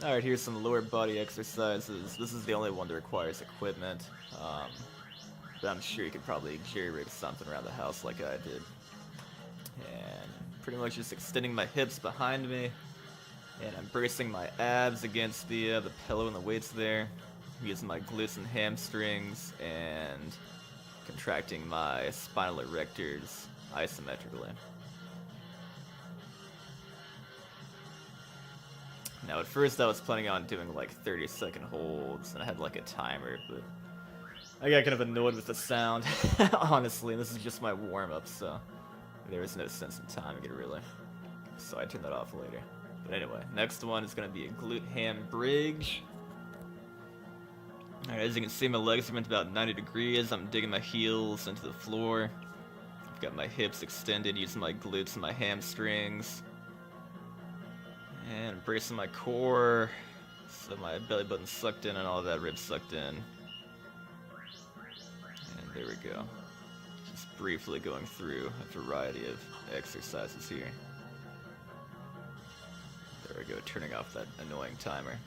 Alright, here's some lower body exercises. This is the only one that requires equipment. But I'm sure you could probably jerry-rig something around the house like I did. And pretty much just extending my hips behind me. And I'm bracing my abs against the pillow and the weights there. Using my glutes and hamstrings and contracting my spinal erectors isometrically. Now at first I was planning on doing like 30-second holds and I had like a timer, but I got kind of annoyed with the sound, honestly, and this is just my warm-up, so there was no sense in timing it really. So I turned that off later. But anyway, next one is going to be a glute ham bridge. Alright, as you can see, my legs are bent about 90 degrees. I'm digging my heels into the floor. I've got my hips extended using my glutes and my hamstrings. And bracing my core, so my belly button's sucked in and all of that ribs sucked in. And there we go. Just briefly going through a variety of exercises here. There we go, turning off that annoying timer.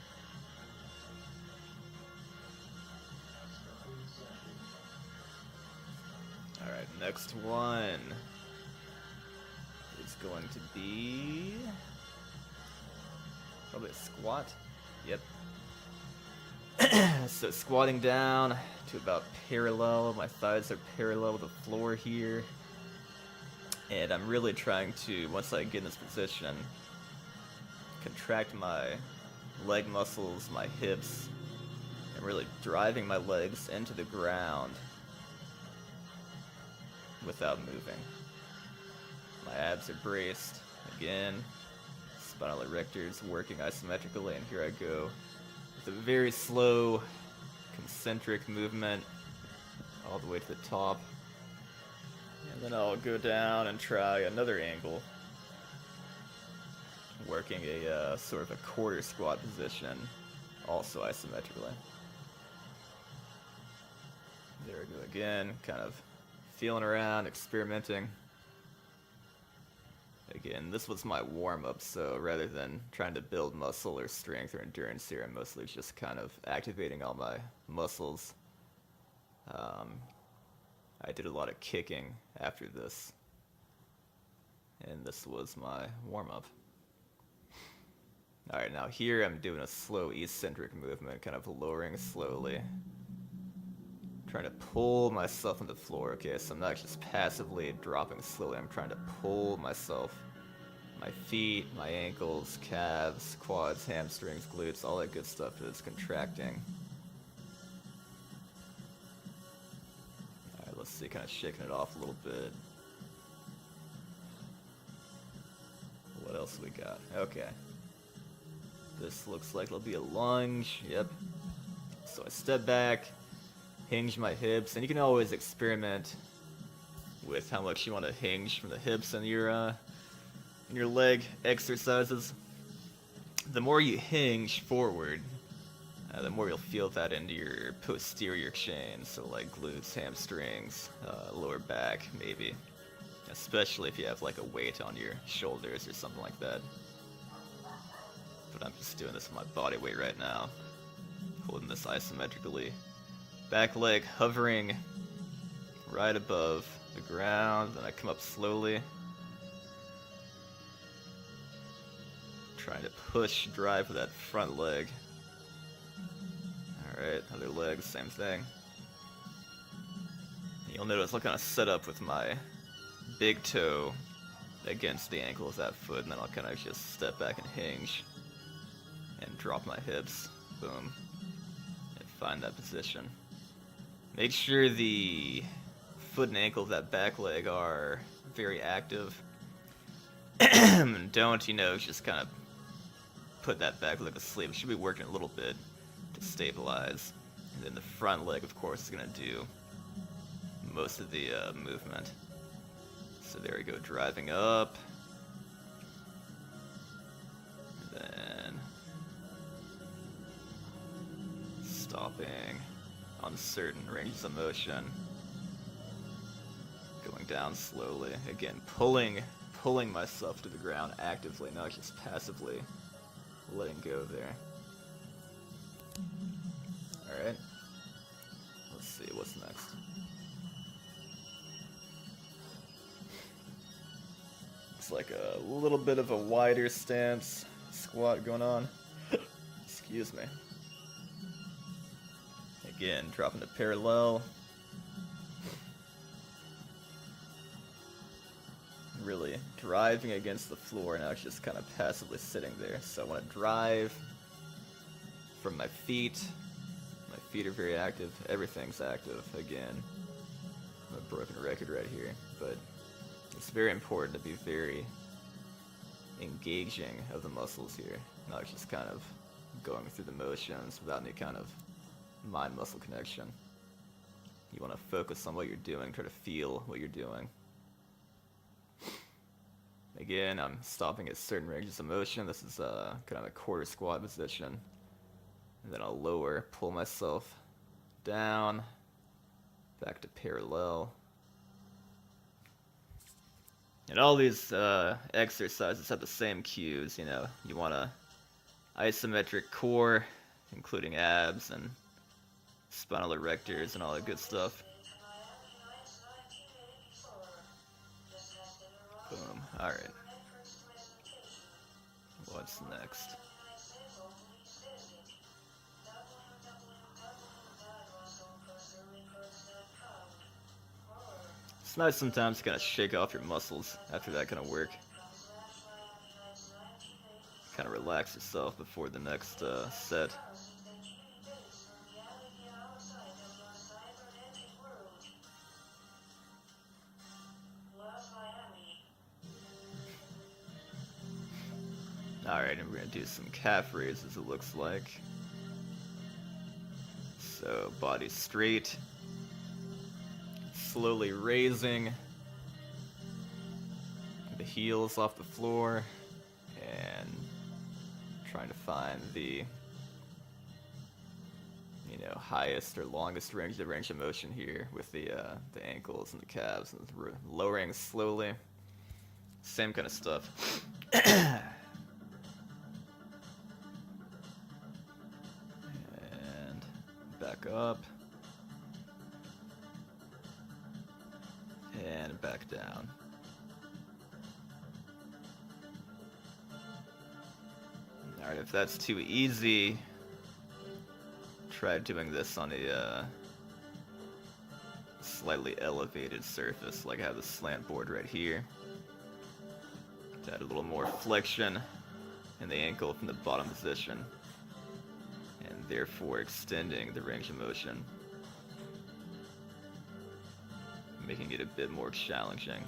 Alright, next one is going to be probably a squat. Yep. So squatting down to about parallel. My thighs are parallel with the floor here. And I'm really trying to, once I get in this position, contract my leg muscles, my hips, and really driving my legs into the ground without moving. My abs are braced. Again, spinal erectors working isometrically, and here I go with a very slow concentric movement all the way to the top. And then I'll go down and try another angle, working a sort of a quarter squat position, also isometrically. There we go again, kind of feeling around, experimenting. Again, this was my warm-up, so rather than trying to build muscle or strength or endurance here, I'm mostly just kind of activating all my muscles. I did a lot of kicking after this, and this was my warm-up. Alright, now here I'm doing a slow eccentric movement, kind of lowering slowly. Trying to pull myself on the floor. Okay, so I'm not just passively dropping slowly, I'm trying to pull myself. My feet, my ankles, calves, quads, hamstrings, glutes, all that good stuff is contracting. Alright, let's see, kind of shaking it off a little bit. What else we got? Okay. This looks like it'll be a lunge, yep. So I step back, hinge my hips, and you can always experiment with how much you want to hinge from the hips in your leg exercises. The more you hinge forward, the more you'll feel that into your posterior chain, so like glutes, hamstrings, lower back, maybe. Especially if you have like a weight on your shoulders or something like that. But I'm just doing this with my body weight right now, holding this isometrically. Back leg hovering right above the ground, then I come up slowly. Trying to push, drive with that front leg. Alright, other leg, same thing. You'll notice I'll kind of set up with my big toe against the ankle of that foot, and then I'll kind of just step back and hinge and drop my hips. Boom. And find that position. Make sure the foot and ankle of that back leg are very active. Don't, just kind of put that back leg to sleep. It should be working a little bit to stabilize. And then the front leg, of course, is going to do most of the movement. So there we go, driving up. And then stopping on certain ranges of motion. Going down slowly. Again, pulling myself to the ground actively, not just passively letting go there. Alright. Let's see, what's next? It's like a little bit of a wider stance squat going on. Excuse me. Again, dropping to parallel. Really driving against the floor, now it's just kind of passively sitting there. So I want to drive from my feet. My feet are very active. Everything's active. Again, I'm a broken record right here, but it's very important to be very engaging of the muscles here, not just kind of going through the motions without any kind of mind-muscle connection. You want to focus on what you're doing, try to feel what you're doing. Again, I'm stopping at certain ranges of motion. This is kind of a quarter squat position. And then I'll lower, pull myself down, back to parallel. And all these exercises have the same cues, you know. You want a isometric core, including abs and spinal erectors and all that good stuff. Boom. Alright. What's next? It's nice sometimes to kind of shake off your muscles after that kind of work. Kind of relax yourself before the next set. Alright, and we're going to do some calf raises, it looks like. So, body straight. Slowly raising the heels off the floor. And trying to find the, you know, highest or longest range of motion here with the ankles and the calves. And lowering slowly. Same kind of stuff. Back up. And back down. Alright, if that's too easy, try doing this on a slightly elevated surface, like I have the slant board right here. To add a little more flexion in the ankle from the bottom position. And therefore extending the range of motion, making it a bit more challenging.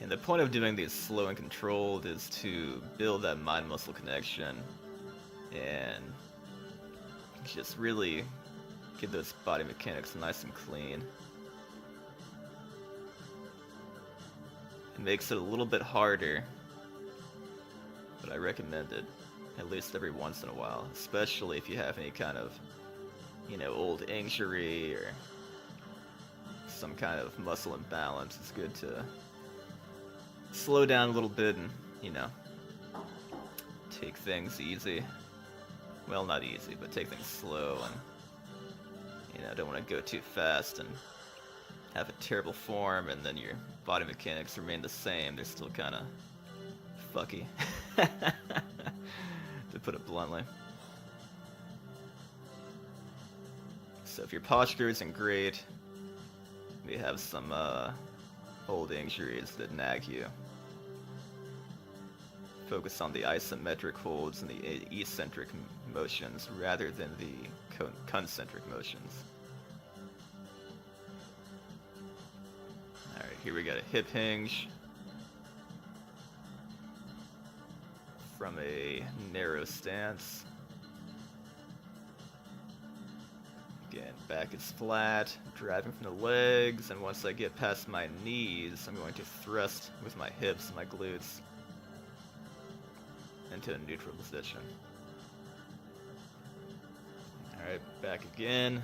And the point of doing these slow and controlled is to build that mind-muscle connection and just really get those body mechanics nice and clean. It makes it a little bit harder, but I recommend it at least every once in a while, especially if you have any kind of, you know, old injury or some kind of muscle imbalance. It's good to slow down a little bit and, you know, take things easy. Well, not easy, but take things slow and, you know, don't want to go too fast and have a terrible form and then your body mechanics remain the same. They're still kind of fucky, to put it bluntly. So if your posture isn't great, we have some old injuries that nag you. Focus on the isometric holds and the eccentric motions rather than the concentric motions. Alright, here we got a hip hinge from a narrow stance. Again, back is flat, driving from the legs, and once I get past my knees, I'm going to thrust with my hips and my glutes into a neutral position. Alright, back again.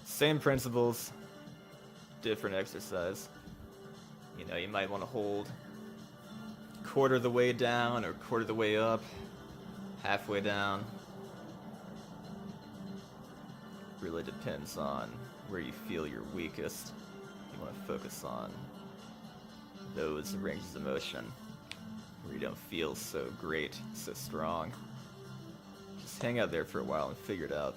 Same principles, different exercise. You know, you might want to hold quarter of the way down or quarter of the way up, halfway down. Really depends on where you feel you're weakest. You want to focus on those ranges of motion where you don't feel so great, so strong. Just hang out there for a while and figure it out.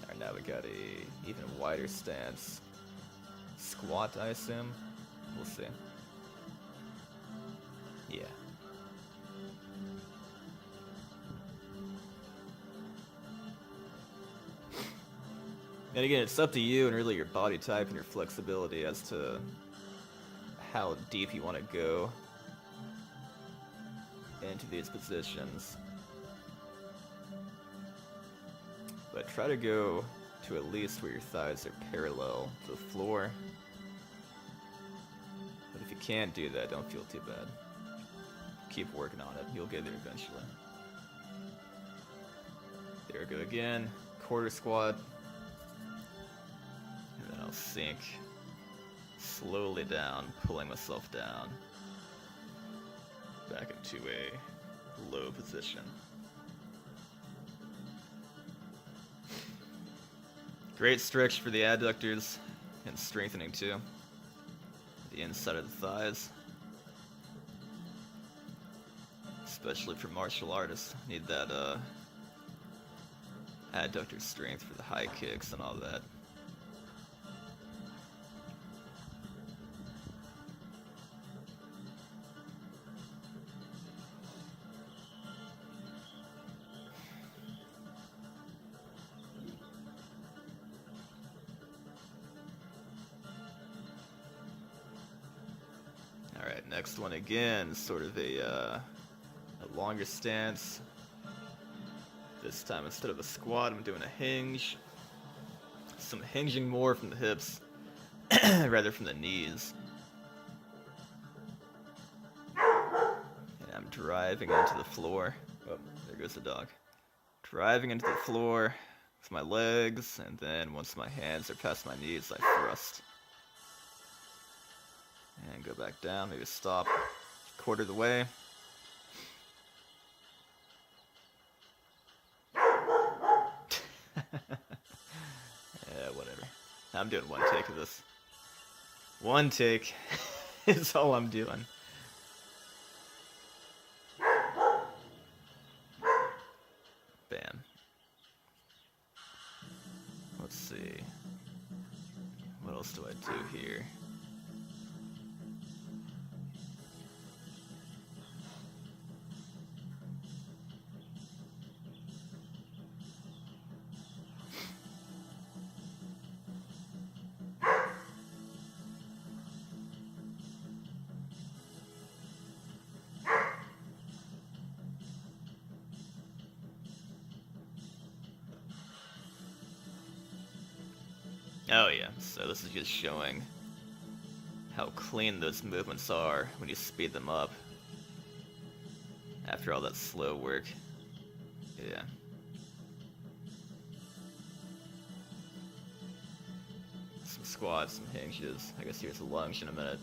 Alright, now we got a even wider stance. Squat, I assume? We'll see. Yeah. And again, it's up to you and really your body type and your flexibility as to how deep you want to go into these positions. But try to go to at least where your thighs are parallel to the floor. But if you can't do that, don't feel too bad. Keep working on it. You'll get there eventually. There we go again. Quarter squat. And then I'll sink slowly down, pulling myself down back into a low position. Great stretch for the adductors and strengthening too. The inside of the thighs. Especially for martial artists. Need that adductor strength for the high kicks and all that. Alright, next one again, sort of a longer stance. This time instead of a squat, I'm doing a hinge. Some hinging more from the hips, rather from the knees. And I'm driving into the floor. Oh, there goes the dog. Driving into the floor with my legs, and then once my hands are past my knees, I thrust. And go back down, maybe stop quarter of the way. Yeah, whatever. I'm doing one take of this. One take is all I'm doing. Bam. Let's see. What else do I do here? Oh yeah, so this is just showing how clean those movements are when you speed them up after all that slow work. Yeah. Some squats, some hinges. I guess here's a lunge in a minute.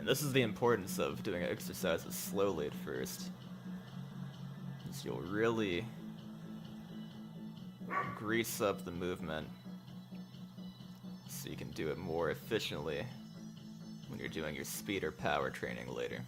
This is the importance of doing exercises slowly at first. Because you'll really grease up the movement so you can do it more efficiently when you're doing your speed or power training later.